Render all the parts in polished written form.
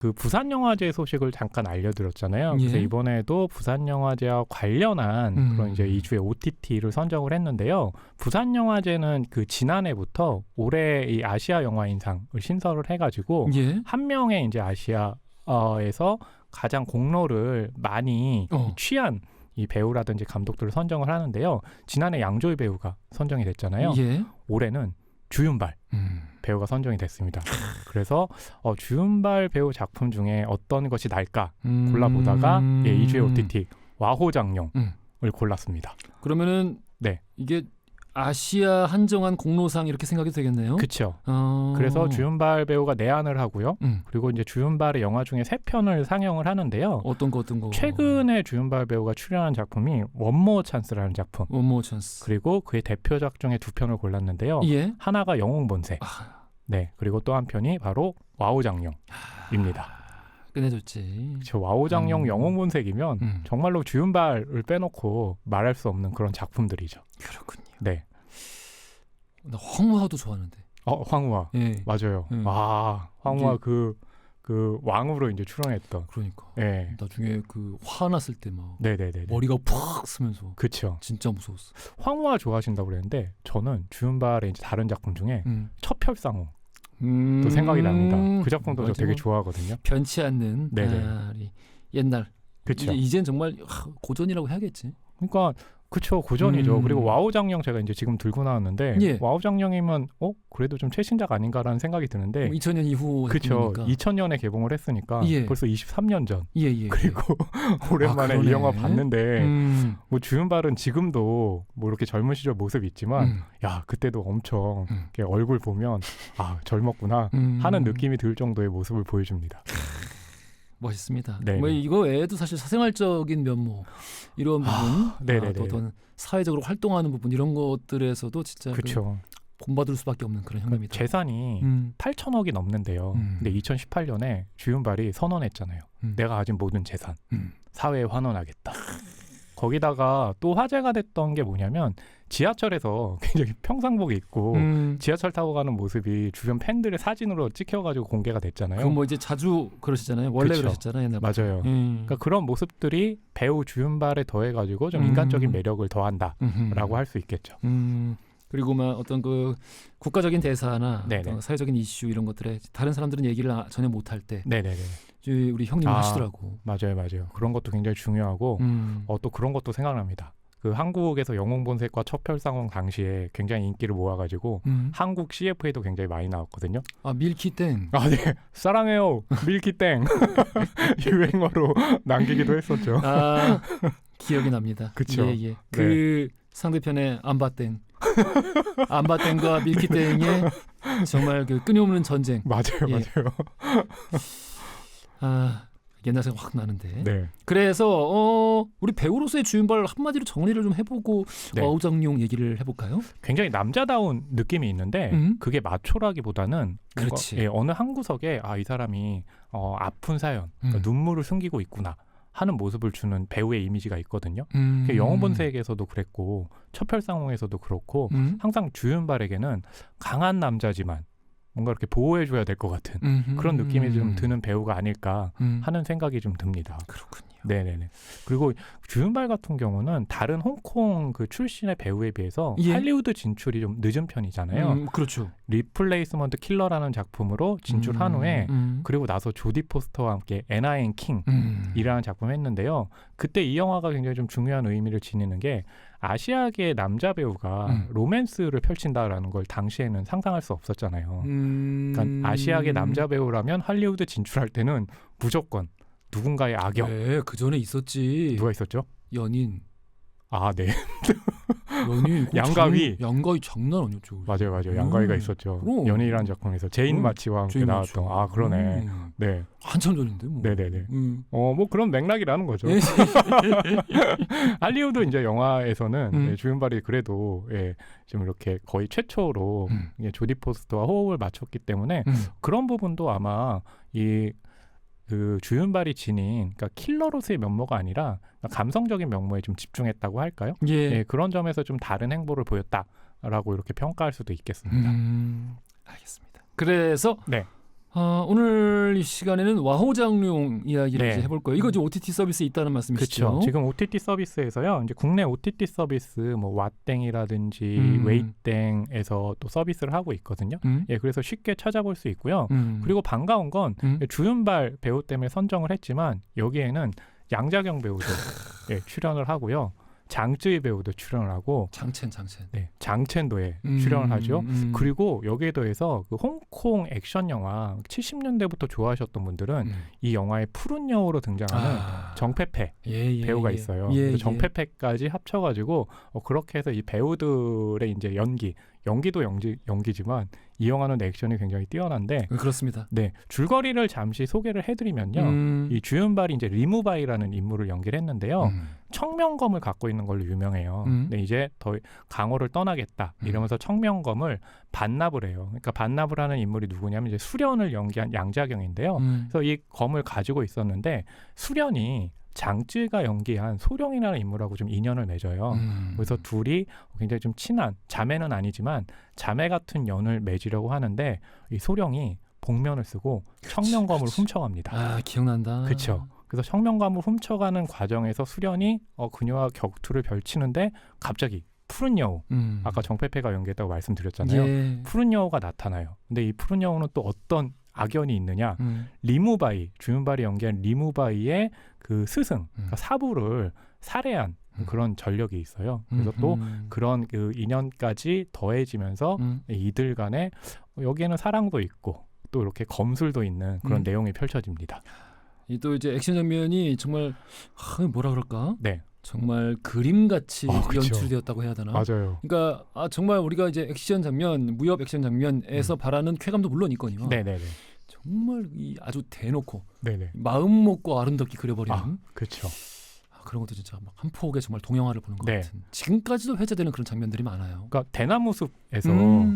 그 부산영화제 소식을 잠깐 알려드렸잖아요. 예. 그래서 이번에도 부산영화제와 관련한 그런 이제 2주의 OTT를 선정을 했는데요. 부산영화제는 그 지난해부터 올해 이 아시아 영화인상을 신설을 해가지고 예. 한 명의 이제 아시아에서 가장 공로를 많이 취한 이 배우라든지 감독들을 선정을 하는데요. 지난해 양조위 배우가 선정이 됐잖아요. 예. 올해는 주윤발 배우가 선정이 됐습니다. 그래서 주윤발 배우 작품 중에 어떤 것이 날까 골라보다가 2주의 OTT 와호장룡을 골랐습니다. 그러면은 네. 이게 아시아 한정한 공로상 이렇게 생각해도 되겠네요. 그렇죠. 그래서 주윤발 배우가 내한을 하고요. 그리고 이제 주윤발의 영화 중에 3편을 상영을 하는데요. 어떤 거? 최근에 주윤발 배우가 출연한 작품이 원모어 찬스라는 작품. 원모어 찬스. 그리고 그의 대표작 중에 2편을 골랐는데요. 예. 하나가 영웅본색. 네. 그리고 또 한 편이 바로 와우장룡입니다. 끝내줬지. 저 와우장룡 영웅본색이면 정말로 주윤발을 빼놓고 말할 수 없는 그런 작품들이죠. 그렇군요. 네. 나 황우하도 좋아하는데. 황우하. 예. 맞아요. 황우하 그 왕으로 이제 출연했던. 그러니까. 예. 나중에 그 화났을 때 막 네네네. 머리가 푹 쓰면서. 그렇죠. 진짜 무서웠어. 황우하 좋아하신다고 그랬는데 저는 주윤발의 이제 다른 작품 중에 첩혈상호 또 생각이 납니다. 그 작품도 저 되게 좋아하거든요. 변치 않는 우리 옛날. 그렇죠. 이젠 정말 고전이라고 해야겠지. 그러니까 그쵸, 고전이죠. 그리고 와우장룡 제가 이제 지금 들고 나왔는데 예. 와우장룡이면 그래도 좀 최신작 아닌가라는 생각이 드는데 2000년 이후 그쵸. 2000년에 개봉을 했으니까 벌써 23년 전. 그리고 오랜만에 이 영화 봤는데 뭐 주윤발은 지금도 뭐 이렇게 젊은 시절 모습이 있지만 야 그때도 엄청 얼굴 보면 젊었구나 하는 느낌이 들 정도의 모습을 보여줍니다. 멋있습니다. 네. 뭐 이거 외에도 사실 사생활적인 면모 이런 부분, 또 어떤 사회적으로 활동하는 부분 이런 것들에서도 진짜 그렇죠. 본받을 수밖에 없는 그런 형님이다. 재산이 8천억이 넘는데요. 근데 2018년에 주윤발이 선언했잖아요. 내가 가진 모든 재산 사회에 환원하겠다. 거기다가 또 화제가 됐던 게 뭐냐면 지하철에서 굉장히 평상복 입고 지하철 타고 가는 모습이 주변 팬들의 사진으로 찍혀가지고 공개가 됐잖아요. 그럼 뭐 이제 자주 그러시잖아요. 원래 그쵸. 그러셨잖아요. 옛날부터. 맞아요. 그러니까 그런 모습들이 배우 주윤발에 더해가지고 좀 인간적인 매력을 더한다라고 할 수 있겠죠. 그리고 막 어떤 그 국가적인 대사나 어떤 사회적인 이슈 이런 것들에 다른 사람들은 얘기를 전혀 못할 때 우리 형님 하시더라고. 맞아요. 그런 것도 굉장히 중요하고 또 그런 것도 생각납니다. 그 한국에서 영웅본색과 첩혈상홍 당시에 굉장히 인기를 모아가지고 한국 CF에도 굉장히 많이 나왔거든요. 밀키땡. 네. 사랑해요. 밀키땡. 유행어로 남기기도 했었죠. 기억이 납니다. 그쵸. 예. 그 상대편의 안바땡. 안바땡과 밀키땡의 정말 그 끊임없는 전쟁. 맞아요. 옛날 생각 확 나는데. 네. 그래서 우리 배우로서의 주윤발 한마디로 정리를 좀 해보고 와우장룡 얘기를 해볼까요? 굉장히 남자다운 느낌이 있는데 그게 마초라기보다는 그렇지. 어느 한 구석에 이 사람이 아픈 사연, 그러니까 눈물을 숨기고 있구나 하는 모습을 주는 배우의 이미지가 있거든요. 영웅본색에서도 그랬고 첩혈상홍에서도 그렇고 항상 주윤발에게는 강한 남자지만 뭔가 이렇게 보호해줘야 될 것 같은 그런 느낌이 좀 드는 배우가 아닐까 하는 생각이 좀 듭니다. 그렇군요. 네네네. 그리고 주윤발 같은 경우는 다른 홍콩 그 출신의 배우에 비해서 할리우드 진출이 좀 늦은 편이잖아요. 그렇죠. 리플레이스먼트 킬러라는 작품으로 진출한 후에 그리고 나서 조디 포스터와 함께 애나 앤 킹이라는 작품을 했는데요. 그때 이 영화가 굉장히 좀 중요한 의미를 지니는 게 아시아계의 남자 배우가 로맨스를 펼친다라는 걸 당시에는 상상할 수 없었잖아요. 그러니까 아시아계 남자 배우라면 할리우드 진출할 때는 무조건 누군가의 악역. 네, 그 전에 있었지. 누가 있었죠? 연인. 네. 연인. 양가위. 양가위 장난 아니었죠. 맞아요. 양가위가 있었죠. 연인이라는 작품에서 제인 마치와 함께 나왔던. 그러네. 네. 한참 전인데 뭐. 네네네. 뭐 그런 맥락이라는 거죠. 할리우드 이제 영화에서는 주윤발이 그래도 좀 이렇게 거의 최초로 조디 포스터와 호흡을 맞췄기 때문에 그런 부분도 아마 그 주윤발이 지닌 그러니까 킬러로서의 면모가 아니라 감성적인 면모에 좀 집중했다고 할까요? 그런 점에서 좀 다른 행보를 보였다라고 이렇게 평가할 수도 있겠습니다. 알겠습니다. 그래서 오늘 이 시간에는 와호장룡 이야기를 네. 이제 해볼 거예요. 이거 지금 OTT 서비스에 있다는 말씀이시죠? 그렇죠. 지금 OTT 서비스에서요. 이제 국내 OTT 서비스 뭐 왓땡이라든지 웨이땡에서 또 서비스를 하고 있거든요. 예, 그래서 쉽게 찾아볼 수 있고요. 그리고 반가운 건 주윤발 배우 때문에 선정을 했지만 여기에는 양자경 배우도 예, 출연을 하고요. 장쯔이 배우도 출연을 하고 장첸 네, 장첸도에 출연을 하죠. 그리고 여기에 더해서 그 홍콩 액션 영화 70년대부터 좋아하셨던 분들은 이 영화의 푸른 여우로 등장하는 정페페 배우가 있어요. 그래서 정페페까지 합쳐가지고 그렇게 해서 이 배우들의 이제 연기도 연기지만 이 영화는 액션이 굉장히 뛰어난데 그렇습니다. 네, 줄거리를 잠시 소개를 해드리면요. 이 주윤발이 이제 리무바이라는 인물을 연기를 했는데요. 청명검을 갖고 있는 걸로 유명해요. 근데 이제 더 강호를 떠나겠다 이러면서 청명검을 반납을 해요. 그러니까 반납을 하는 인물이 누구냐면 이제 수련을 연기한 양자경인데요. 그래서 이 검을 가지고 있었는데 수련이 장쯔이가 연기한 소룡이라는 인물하고 좀 인연을 맺어요. 그래서 둘이 굉장히 좀 친한 자매는 아니지만 자매 같은 연을 맺으려고 하는데 이 소룡이 복면을 쓰고 청명검을 훔쳐갑니다. 기억난다. 그렇죠. 그래서 청명검을 훔쳐가는 과정에서 수련이 그녀와 격투를 펼치는데 갑자기 푸른 여우, 아까 정페페가 연기했다고 말씀드렸잖아요. 푸른 여우가 나타나요. 근데 이 푸른 여우는 또 어떤 악연이 있느냐? 리무바이, 주윤발이 연기한 리무바이의 그 스승, 그러니까 사부를 살해한 그런 전력이 있어요. 그래서 또 그런 그 인연까지 더해지면서 이들 간에 여기에는 사랑도 있고 또 이렇게 검술도 있는 그런 내용이 펼쳐집니다. 또 이제 액션 장면이 정말 뭐라 그럴까? 네. 정말 그림같이 그렇죠. 연출되었다고 해야 되나? 맞아요. 그러니까 정말 우리가 이제 액션 장면, 무협 액션 장면에서 바라는 쾌감도 물론이거든요. 네네네. 정말 아주 대놓고 네네. 마음 먹고 아름답게 그려버리는. 그렇죠. 그런 것도 진짜 막 한 폭의 정말 동영화를 보는 것 네. 같은. 지금까지도 회자되는 그런 장면들이 많아요. 그러니까 대나무숲에서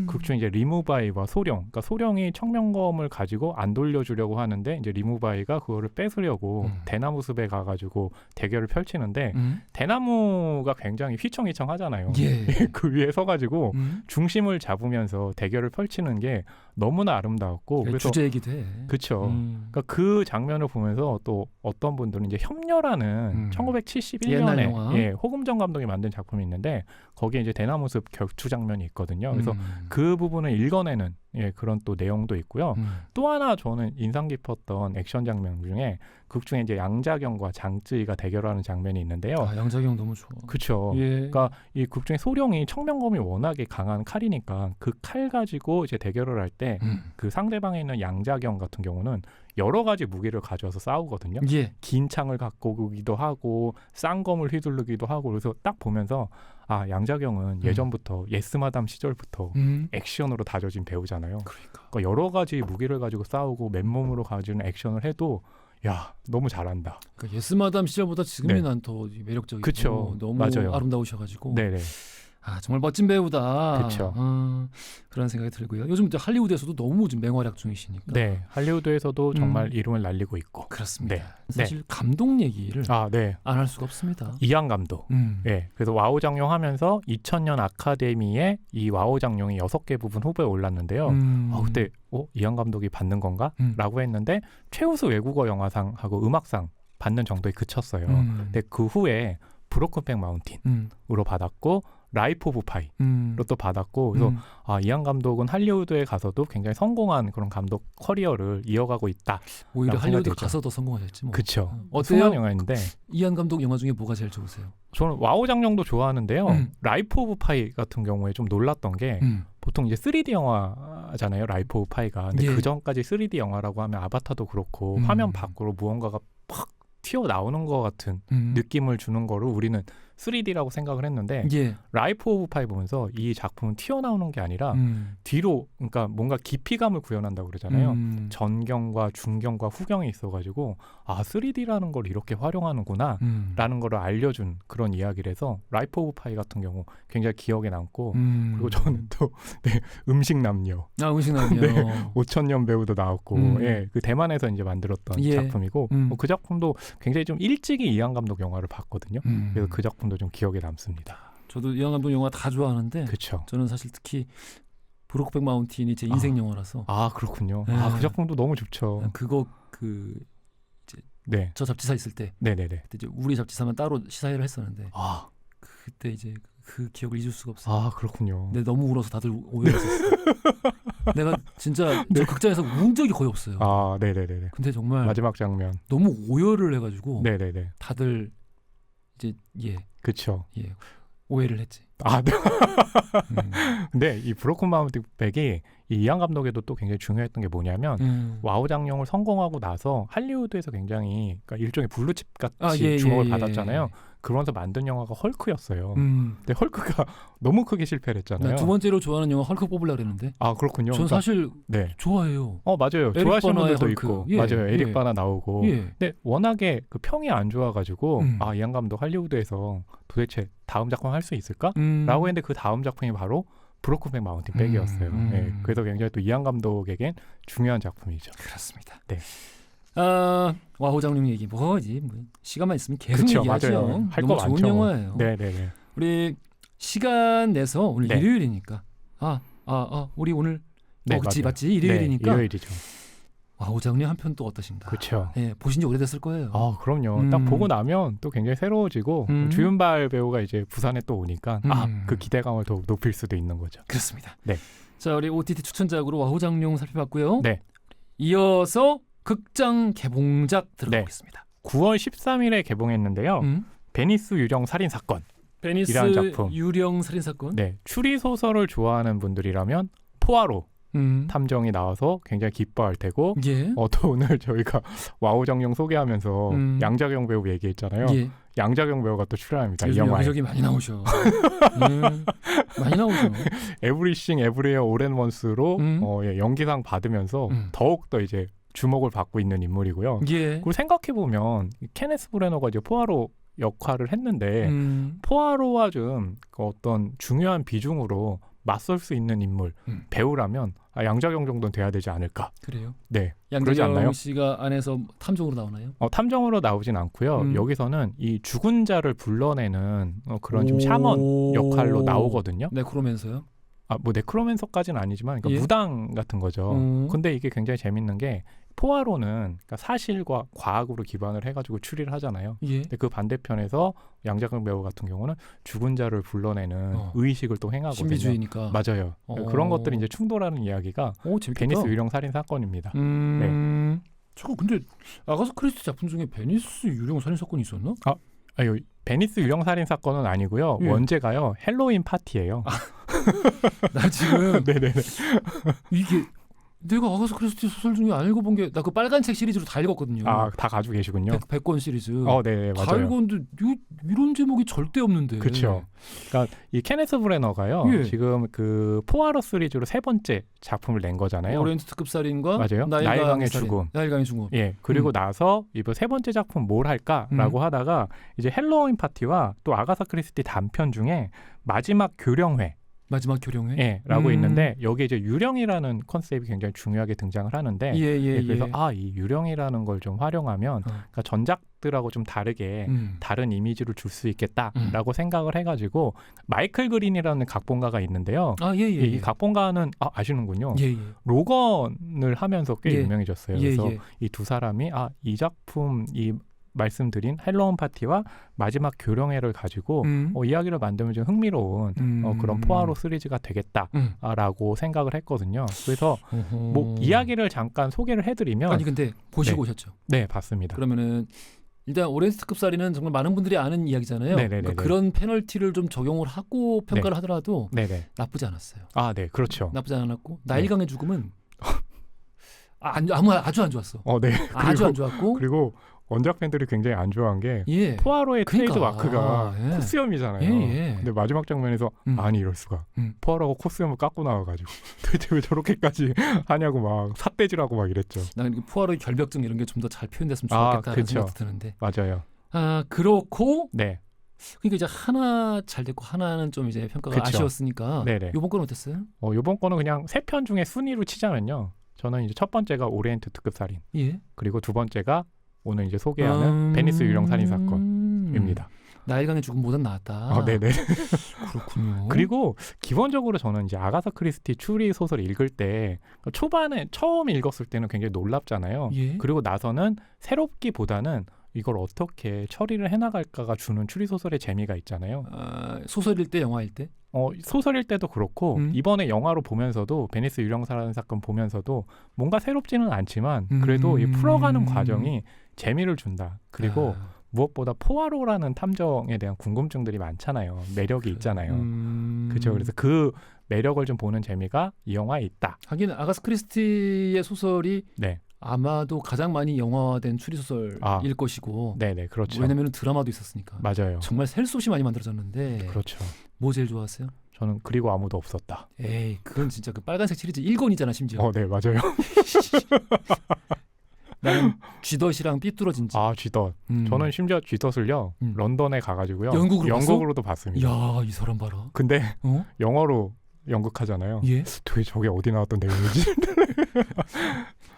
극중 이제 리무바이와 소룡, 그러니까 소룡이 청명검을 가지고 안 돌려주려고 하는데 이제 리무바이가 그거를 뺏으려고 대나무숲에 가가지고 대결을 펼치는데 대나무가 굉장히 휘청휘청하잖아요. 예. 그 위에 서가지고 중심을 잡으면서 대결을 펼치는 게 너무나 아름다웠고 그래서 주제이기도 해. 그렇죠. 그러니까 그 장면을 보면서 또 어떤 분들은 이제 협녀라는 1971년에 호금정 감독이 만든 작품이 있는데 거기에 이제 대나무숲 격투 장면이 있거든요. 그래서 그 부분을 읽어내는 그런 또 내용도 있고요. 또 하나 저는 인상 깊었던 액션 장면 중에 극 중에 이제 양자경과 장쯔이가 대결하는 장면이 있는데요. 양자경 너무 좋아. 그렇죠. 그러니까 이 극 중에 소룡이 청명검이 워낙에 강한 칼이니까 그 칼 가지고 이제 대결을 할 때 그 상대방에 있는 양자경 같은 경우는 여러 가지 무기를 가져와서 싸우거든요. 긴 창을 갖고 오기도 하고 쌍검을 휘두르기도 하고 그래서 딱 보면서 양자경은 예전부터 예스마담 시절부터 액션으로 다져진 배우잖아요. 그러니까 여러 가지 무기를 가지고 싸우고 맨몸으로 가지는 액션을 해도 너무 잘한다. 그러니까 예스마담 시절보다 지금이 난 더 매력적이고 그쵸. 너무 맞아요. 아름다우셔가지고 네네. 정말 멋진 배우다. 그렇죠. 그런 생각이 들고요. 요즘 할리우드에서도 너무 좀 맹활약 중이시니까. 네, 할리우드에서도 정말 이름을 날리고 있고. 그렇습니다. 네. 사실 감독 얘기를 안 할 수가 없습니다. 이안 감독. 네, 그래서 와우장룡 하면서 2000년 아카데미에 이 와우장룡이 6개 부분 후보에 올랐는데요. 그때 이안 감독이 받는 건가? 라고 했는데 최우수 외국어 영화상하고 음악상 받는 정도에 그쳤어요. 근데 그 후에 브로큰백 마운틴으로 받았고 라이프 오브 파이로 또 받았고 그래서 이안 감독은 할리우드에 가서도 굉장히 성공한 그런 감독 커리어를 이어가고 있다. 오히려 할리우드 가서 더 성공하셨지 뭐. 그렇죠. 어때요? 영화인데 이안 감독 영화 중에 뭐가 제일 좋으세요? 저는 와우장룡도 좋아하는데요. 라이프 오브 파이 같은 경우에 좀 놀랐던 게 보통 이제 3D 영화잖아요. 라이프 오브 파이가. 근데 그 전까지 3D 영화라고 하면 아바타도 그렇고 화면 밖으로 무언가가 팍 튀어나오는 것 같은 느낌을 주는 거를 우리는 3D라고 생각을 했는데 라이프 오브 파이 보면서 이 작품은 튀어나오는 게 아니라 뒤로 그러니까 뭔가 깊이감을 구현한다고 그러잖아요. 전경과 중경과 후경이 있어가지고 3D라는 걸 이렇게 활용하는구나 라는 거를 알려준 그런 이야기를 해서 라이프 오브 파이 같은 경우 굉장히 기억에 남고 그리고 저는 또 음식남녀 음식남녀 5천년 배우도 나왔고 그 대만에서 이제 만들었던 작품이고 그 작품도 굉장히 좀 일찍이 이안 감독 영화를 봤거든요. 그래서 그 작품도 좀 기억에 남습니다. 저도 이안 감독 영화 다 좋아하는데 그쵸. 저는 사실 특히 브로크백 마운틴이 제 인생 영화라서. 아 그렇군요. 네. 그 작품도 너무 좋죠. 그거 이제 네. 저 잡지사 있을 때. 네네네. 그때 이제 우리 잡지사만 따로 시사회를 했었는데. 아 그때 이제 그 기억을 잊을 수가 없어요. 아 그렇군요. 근데 너무 울어서 다들 오해했었어요. 내가 진짜 저 극장에서 운 적이 거의 없어요. 아 네네네. 근데 정말 마지막 장면 너무 오열을 해가지고. 네네네. 다들 이제 그렇죠. 오해를 했지. 아, 네. 근데 이 브로큰 마운틴백이 이 이안 감독에도 또 굉장히 중요했던 게 뭐냐면 와우 장룡을 성공하고 나서 할리우드에서 굉장히 그러니까 일종의 블루칩 같이 주목을 받았잖아요. 그러면서 만든 영화가 헐크였어요. 근데 헐크가 너무 크게 실패를 했잖아요. 두 번째로 좋아하는 영화 헐크 뽑으려고 그랬는데. 아 그렇군요. 전 사실 좋아해요. 맞아요. 좋아하시는 분들도 헐크. 있고 맞아요. 에릭 바나 나오고. 근데 워낙에 그 평이 안 좋아가지고 이안 감독 할리우드에서 도대체 다음 작품 할 수 있을까? 라고 했는데 그 다음 작품이 바로 브로큰백 마운틴백이었어요. 그래서 굉장히 또 이안 감독에겐 중요한 작품이죠. 그렇습니다. 네. 와우 장룡 얘기 뭐지? 시간만 있으면 계속 얘기하죠. 할 거 많죠. 좋은 영화예요. 네네네. 우리 시간 내서 오늘 일요일이니까 우리 오늘 맞지 일요일이니까. 네, 일요일이죠. 와우 장룡 한 편 또 어떠신가? 그렇죠. 보신 지 오래됐을 거예요. 그럼요. 딱 보고 나면 또 굉장히 새로워지고 주윤발 배우가 이제 부산에 또 오니까 그 기대감을 더욱 높일 수도 있는 거죠. 그렇습니다. 네. 자, 우리 OTT 추천작으로 와우 장룡 살펴봤고요. 네. 이어서 극장 개봉작 들어보겠습니다. 9월 13일에 개봉했는데요. 베니스 유령 살인 사건. 베니스 유령 살인 사건. 네. 추리 소설을 좋아하는 분들이라면 포아로 탐정이 나와서 굉장히 기뻐할 테고 또 오늘 저희가 와우 장룡 소개하면서 양자경 배우 얘기했잖아요. 양자경 배우가 또 출연합니다. 이 영화에. 여기저기 많이 나오죠. 많이 나오죠. 에브리싱 에브리웨어 올 앰 원스로 연기상 받으면서 더욱더 이제 주목을 받고 있는 인물이고요. 그리고 생각해보면 케네스 브래너가 이제 포아로 역할을 했는데 포아로와 좀 어떤 중요한 비중으로 맞설 수 있는 인물 배우라면 양자경 정도는 돼야 되지 않을까. 그래요? 네. 그러지 않나요? 양자경 씨가 안에서 탐정으로 나오나요? 탐정으로 나오진 않고요. 여기서는 이 죽은 자를 불러내는 그런 좀 샤먼 역할로 나오거든요. 네크로맨서요? 네크로맨서까지는 아니지만 그러니까 무당 같은 거죠. 근데 이게 굉장히 재밌는 게 포아로는 그러니까 사실과 과학으로 기반을 해가지고 추리를 하잖아요. 근데 그 반대편에서 양자경 배우 같은 경우는 죽은 자를 불러내는 의식을 또 행하거든요. 신비주의니까. 맞아요. 그런 것들이 이제 충돌하는 이야기가 베니스 유령 살인 사건입니다. 네. 저거 근데 아가사 크리스티 작품 중에 베니스 유령 살인 사건이 있었나? 베니스 유령 살인 사건은 아니고요. 원제가요. 헬로윈 파티예요. 나 지금 네네네. 이게 내가 아가사 크리스티 소설 중에 안 읽어본 게 나 그 빨간 책 시리즈로 다 읽었거든요. 다 가지고 계시군요. 100권 시리즈. 네, 맞아요. 다 읽었는데 이런 제목이 절대 없는데. 그렇죠. 그러니까 이 케네스 브래너가요. 지금 그 포아로 시리즈로 세 번째 작품을 낸 거잖아요. 오리엔트 특급 살인과 맞아요. 나일강의 죽음. 나일강의 죽음. 그리고 나서 이번 세 번째 작품 뭘 할까라고 하다가 이제 헬로윈 파티와 또 아가사 크리스티 단편 중에 마지막 교령회. 라고 있는데 여기 이제 유령이라는 컨셉이 굉장히 중요하게 등장을 하는데 그래서 이 유령이라는 걸 좀 활용하면 그러니까 전작들하고 좀 다르게 다른 이미지를 줄 수 있겠다라고 생각을 해가지고 마이클 그린이라는 각본가가 있는데요. 이 각본가는 아시는군요. 로건을 하면서 꽤 유명해졌어요. 그래서 이 두 사람이 이 작품 말씀드린 헬로윈 파티와 마지막 교령회를 가지고 이야기를 만들면 좀 흥미로운 그런 포아로 시리즈가 되겠다라고 생각을 했거든요. 그래서 이야기를 잠깐 소개를 해드리면 근데 보시고 오셨죠? 네, 봤습니다. 그러면은 일단 오리엔트 특급 살인은 정말 많은 분들이 아는 이야기잖아요. 그러니까 그런 페널티를 좀 적용을 하고 평가를 하더라도 나쁘지 않았어요. 네, 그렇죠. 나쁘지 않았고 나일강의 죽음은 아주 안 좋았어. 아주 안 좋았고 그리고 원작 팬들이 굉장히 안 좋아한 게 포아로의 트레이드 마크가 코스염이잖아요. 근데 마지막 장면에서 아니 이럴 수가 포아로가 코스염을 깎고 나와가지고 도대체 왜 저렇게까지 하냐고 막 삿대질하고 막 이랬죠. 나는 포아로의 결벽증 이런 게 좀 더 잘 표현됐으면 좋겠다는 생각도 드는데. 맞아요. 그렇고 그러니까 이제 하나 잘 됐고 하나는 좀 이제 평가가 아쉬웠으니까 이번 건 어땠어요? 이번 거는 그냥 세 편 중에 순위로 치자면요. 저는 이제 첫 번째가 오리엔트 특급 살인, 그리고 두 번째가 오늘 이제 소개하는 베니스 유령 살인 사건입니다. 나일강의 죽음보단 낫다. 네네. 그렇군요. 그리고 기본적으로 저는 이제 아가사 크리스티 추리 소설 읽을 때 초반에 처음 읽었을 때는 굉장히 놀랍잖아요. 예? 그리고 나서는 새롭기보다는 이걸 어떻게 처리를 해나갈까가 주는 추리 소설의 재미가 있잖아요. 소설일 때, 영화일 때? 소설일 때도 그렇고 이번에 영화로 보면서도 베니스 유령사라는 사건 보면서도 뭔가 새롭지는 않지만 그래도 이 풀어가는 과정이 재미를 준다. 그리고 무엇보다 포아로라는 탐정에 대한 궁금증들이 많잖아요. 매력이 있잖아요. 그렇죠. 그래서 그 매력을 좀 보는 재미가 이 영화에 있다. 하긴 아가사 크리스티의 소설이 네. 아마도 가장 많이 영화화된 추리소설일 것이고. 네네, 그렇죠. 왜냐면 드라마도 있었으니까. 맞아요. 정말 셀 수 없이 많이 만들어졌는데. 그렇죠. 뭐 제일 좋아하세요? 저는 그리고 아무도 없었다. 에이, 그건 진짜 그 빨간색 시리즈 1권이잖아, 심지어. 네, 맞아요. 나는 쥐덫이랑 삐뚤어진 집. 쥐덫. 저는 심지어 쥐덫을요 런던에 가가지고요. 영국으로도 봤습니다. 야, 이 사람 봐라. 근데 영어로 연극하잖아요. 예? 되게 저게 어디 나왔던 내용이지?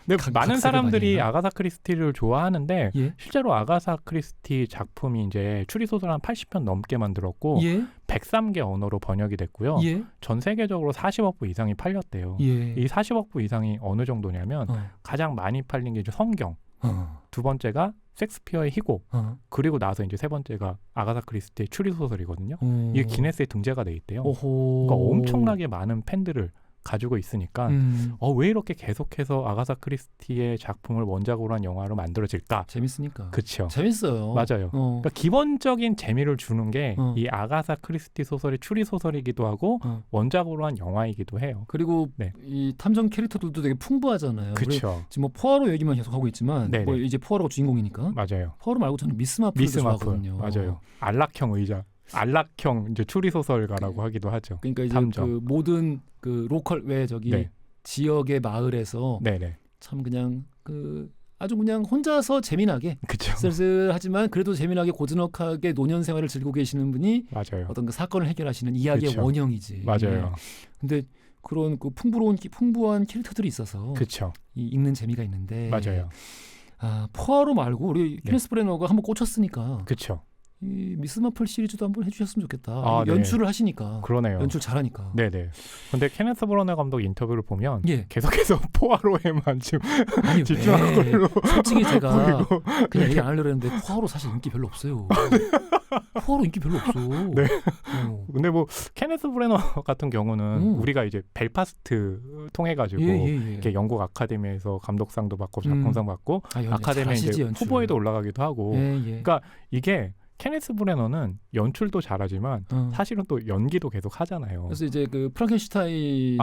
근데 많은 사람들이 아가사 크리스티를 좋아하는데 예? 실제로 아가사 크리스티 작품이 이제 추리소설 한 80편 넘게 만들었고 예? 103개 언어로 번역이 됐고요. 예? 전 세계적으로 40억 부 이상이 팔렸대요. 예? 이 40억 부 이상이 어느 정도냐면 가장 많이 팔린 게 이제 성경, 두 번째가 섹스피어의 희곡, 그리고 나서 이제 세 번째가 아가사 크리스티의 추리소설이거든요. 이게 기네스에 등재가 돼 있대요. 그러니까 엄청나게 많은 팬들을 가지고 있으니까 왜 이렇게 계속해서 아가사 크리스티의 작품을 원작으로 한 영화로 만들어질까? 재밌으니까. 그렇죠. 재밌어요. 맞아요. 그러니까 기본적인 재미를 주는 게 이 아가사 크리스티 소설이 추리 소설이기도 하고 원작으로 한 영화이기도 해요. 그리고 이 탐정 캐릭터들도 되게 풍부하잖아요. 그렇죠. 지금 뭐 포아로 얘기만 계속 하고 있지만 뭐 이제 포아로가 주인공이니까. 맞아요. 포아로 말고 저는 미스 마플도 좋아하거든요. 맞아요. 안락형 의자. 안락형 이제 추리 소설가라고 하기도 하죠. 그러니까 이제 탐정. 그 모든 그 로컬 지역의 마을에서 참 그냥 그 아주 그냥 혼자서 재미나게 쓸쓸하지만 그래도 재미나게 고즈넉하게 노년 생활을 즐기고 계시는 분이 맞아요. 어떤 그 사건을 해결하시는 이야기의 원형이지. 맞아요. 근데 그런 그 풍부한 캐릭터들이 있어서 이 읽는 재미가 있는데. 맞아요. 포아로 말고 우리 케네스 브래너가 한번 꽂혔으니까. 그렇죠. 이 미스 마플 시리즈도 한번 해주셨으면 좋겠다. 연출을 하시니까. 그러네요. 연출 잘하니까. 네네. 근데 케네스 브러너 감독 인터뷰를 보면 계속해서 포아로에만 지금 집중한 걸로 솔직히 제가 그냥 얘기 안 하려고 했는데 포아로 사실 인기 별로 없어요. 포아로 인기 별로 없어. 네. 근데 뭐 케네스 브래너 같은 경우는 우리가 이제 벨파스트 통해 가지고 이렇게 영국 아카데미에서 감독상도 받고 작품상 받고 아카데미 이제 후보에도 올라가기도 하고. 그러니까 이게 케네스 브래너는 연출도 잘하지만 사실은 또 연기도 계속 하잖아요. 그래서 이제 그 프랑켄슈타인에서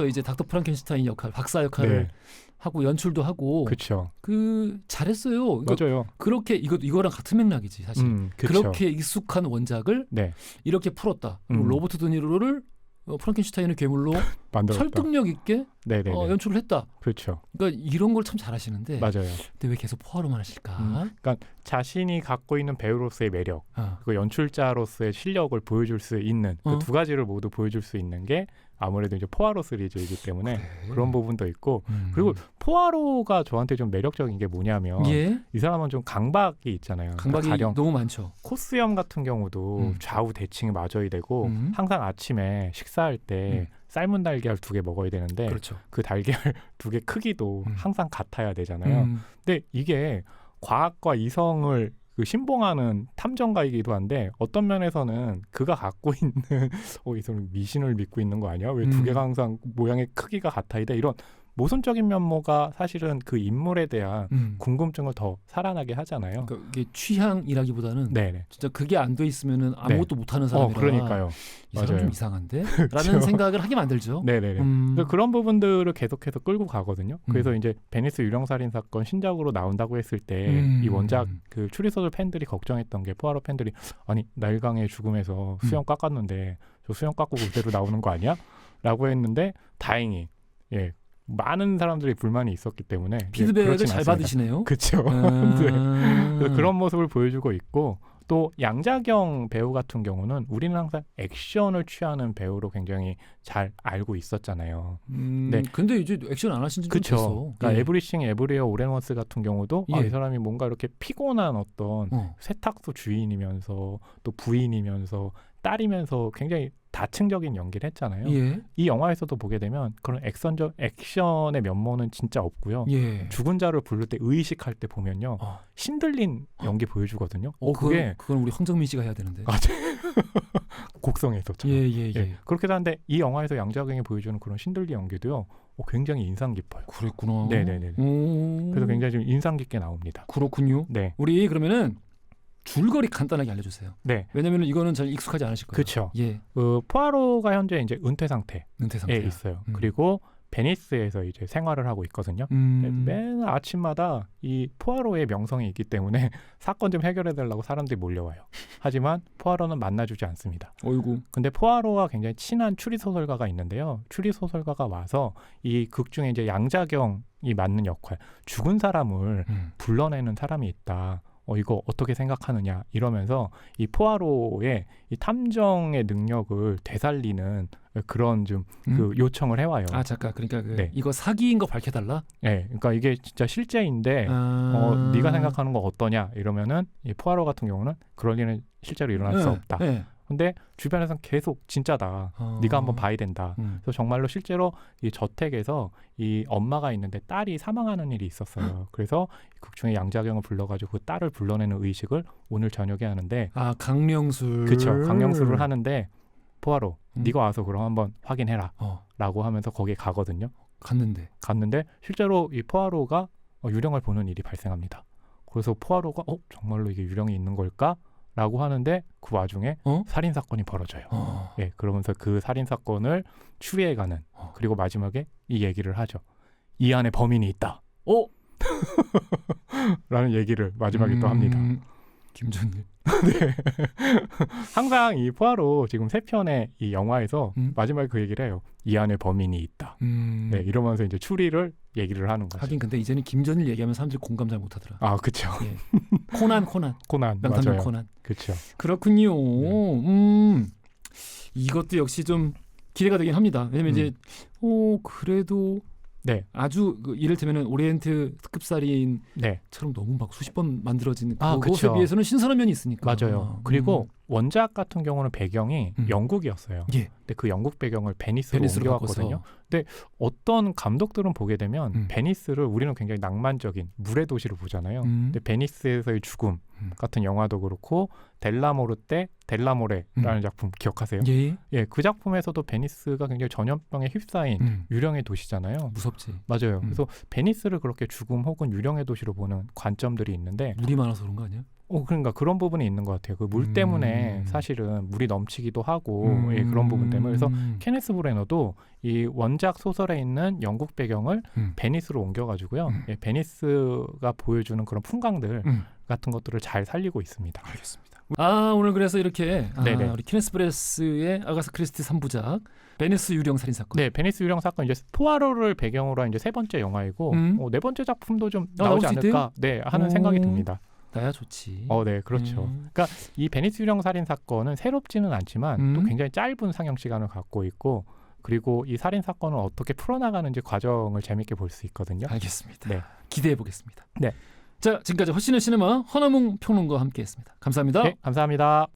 이제 닥터 프랑켄슈타인 역할, 박사 역할을 하고 연출도 하고. 그렇죠. 그 잘했어요. 맞아요. 그렇게 이거랑 같은 맥락이지 사실. 그렇게 익숙한 원작을 이렇게 풀었다. 그리고 로버트 드니로를 프랑켄슈타인의 괴물로 설득력 있게 연출을 했다. 그렇죠. 그러니까 이런 걸 참 잘하시는데. 맞아요. 근데 왜 계속 포아로만 하실까? 그러니까 자신이 갖고 있는 배우로서의 매력, 그리고 연출자로서의 실력을 보여줄 수 있는 그 두 가지를 모두 보여줄 수 있는 게 아무래도 이제 포아로 시리즈이기 때문에 그런 부분도 있고 그리고 포아로가 저한테 좀 매력적인 게 뭐냐면 이 사람은 좀 강박이 있잖아요. 강박이 그러니까 너무 많죠. 코스염 같은 경우도 좌우 대칭이 맞아야 되고 항상 아침에 식사할 때 삶은 달걀 2개 먹어야 되는데 그 달걀 2개 크기도 항상 같아야 되잖아요. 근데 이게 과학과 이성을 신봉하는 탐정가이기도 한데 어떤 면에서는 그가 갖고 있는 이 사람 미신을 믿고 있는 거 아니야? 왜 2개가 항상 모양의 크기가 같아야 돼? 이런 모순적인 면모가 사실은 그 인물에 대한 궁금증을 더 살아나게 하잖아요. 그러니까 이게 취향이라기보다는 진짜 그게 안 돼 있으면은 아무것도 못하는 사람이라. 그러니까요. 이 사람 좀 이상한데? 라는 생각을 하게 만들죠. 네네네. 그런 부분들을 계속해서 끌고 가거든요. 그래서 이제 베니스 유령살인 사건 신작으로 나온다고 했을 때 이 원작 그 추리소설 팬들이 걱정했던 게 포아로 팬들이 아니 나일강의 죽음에서 수염 깎았는데 저 수염 깎고 그대로 나오는 거 아니야? 라고 했는데 다행히 많은 사람들이 불만이 있었기 때문에 피드백을 잘 받으시네요. 그렇죠. 그래서 그런 모습을 보여주고 있고 또 양자경 배우 같은 경우는 우리는 항상 액션을 취하는 배우로 굉장히 잘 알고 있었잖아요. 네. 근데 이제 액션 안 하신 지 좀 됐어. 그러니까 에브리싱 에브리웨어 올 앰 원스 같은 경우도 이 사람이 뭔가 이렇게 피곤한 어떤 세탁소 주인이면서 또 부인이면서 딸이면서 굉장히 다층적인 연기를 했잖아요. 이 영화에서도 보게 되면 그런 액션의 면모는 진짜 없고요. 죽은 자를 부를 때 의식할 때 보면요. 신들린 연기 보여주거든요. 그건 우리 황정민 씨가 해야 되는데. 곡성에서처럼. 그렇게 하는데 이 영화에서 양자경이 보여주는 그런 신들린 연기도요. 굉장히 인상 깊어요. 그랬구나. 네네네. 그래서 굉장히 좀 인상 깊게 나옵니다. 그렇군요. 네. 우리 그러면은 줄거리 간단하게 알려주세요. 네. 왜냐하면 이거는 잘 익숙하지 않으실 거예요. 그렇죠. 포아로가 현재 이제 은퇴 상태에 있어요. 그리고 베니스에서 이제 생활을 하고 있거든요. 맨 아침마다 이 포아로의 명성이 있기 때문에 사건 좀 해결해달라고 사람들이 몰려와요. 하지만 포아로는 만나주지 않습니다. 어이구. 근데 포아로와 굉장히 친한 추리소설가가 있는데요. 추리소설가가 와서 이 극 중에 이제 양자경이 맡는 역할, 죽은 사람을 불러내는 사람이 있다. 이거 어떻게 생각하느냐 이러면서 이 포아로의 이 탐정의 능력을 되살리는 그런 좀 그 요청을 해와요. 잠깐 그러니까 이거 사기인 거 밝혀달라? 네, 그러니까 이게 진짜 실제인데 네가 생각하는 거 어떠냐 이러면은 이 포아로 같은 경우는 그럴 일은 실제로 일어날 수 없다. 근데 주변에서는 계속 진짜다. 네가 한번 봐야 된다. 그래서 정말로 실제로 이 저택에서 이 엄마가 있는데 딸이 사망하는 일이 있었어요. 그래서 극 중에 양자경을 불러가지고 그 딸을 불러내는 의식을 오늘 저녁에 하는데 강령술. 그렇죠. 강령술을 하는데 포아로 네가 와서 그럼 한번 확인해라 라고 하면서 거기에 가거든요. 갔는데 실제로 이 포아로가 유령을 보는 일이 발생합니다. 그래서 포아로가 정말로 이게 유령이 있는 걸까? 라고 하는데 그 와중에 살인사건이 벌어져요. 그러면서 그 살인사건을 추리해가는 그리고 마지막에 이 얘기를 하죠. 이 안에 범인이 있다. 라는 얘기를 마지막에 또 합니다. 김준일. 네. 항상 이 포아로 지금 3편의 이 영화에서 마지막에 그 얘기를 해요. 이 안에 범인이 있다. 네, 이러면서 이제 추리를 얘기를 하는 거죠. 하긴 근데 이제는 김전일 얘기하면 사람들이 공감 잘 못하더라. 그렇죠. 코난 맞아요. 코난. 그렇죠. 그렇군요. 이것도 역시 좀 기대가 되긴 합니다. 왜냐면 이제 그래도 아주 이를테면은 오리엔트 특급살인처럼 너무 막 수십 번 만들어진 그것에 비해서는 신선한 면이 있으니까. 맞아요. 그리고 원작 같은 경우는 배경이 영국이었어요. 근데 그 영국 배경을 베니스로 옮겨왔거든요. 근데 어떤 감독들은 보게 되면 베니스를 우리는 굉장히 낭만적인 물의 도시로 보잖아요. 근데 베니스에서의 죽음 같은 영화도 그렇고 델라모레라는 작품 기억하세요? 그 작품에서도 베니스가 굉장히 전염병에 휩싸인 유령의 도시잖아요. 무섭지. 맞아요. 그래서 베니스를 그렇게 죽음 혹은 유령의 도시로 보는 관점들이 있는데 물이 많아서 그런 거 아니야? 그러니까 그런 부분이 있는 것 같아요. 그 물 때문에 사실은 물이 넘치기도 하고 그런 부분 때문에 그래서 케네스 브래너도 이 원작 소설에 있는 영국 배경을 베니스로 옮겨가지고요. 베니스가 보여주는 그런 풍광들 같은 것들을 잘 살리고 있습니다. 알겠습니다. 오늘 그래서 이렇게 우리 케네스 브레스의 아가사 크리스티 3부작 베니스 유령 살인 사건. 네, 베니스 유령 사건 이제 포아로를 배경으로 한 이제 3번째 영화이고 4번째 작품도 좀 나오지 않을까 하는 생각이 듭니다. 나야 좋지. 네, 그렇죠. 그러니까 이 베니스 유령 살인 사건은 새롭지는 않지만 또 굉장히 짧은 상영 시간을 갖고 있고 그리고 이 살인 사건을 어떻게 풀어나가는지 과정을 재밌게 볼 수 있거든요. 알겠습니다. 기대해 보겠습니다. 네. 자, 지금까지 허신의 시네마 허나몽 평론가와 함께했습니다. 감사합니다. 네, 감사합니다.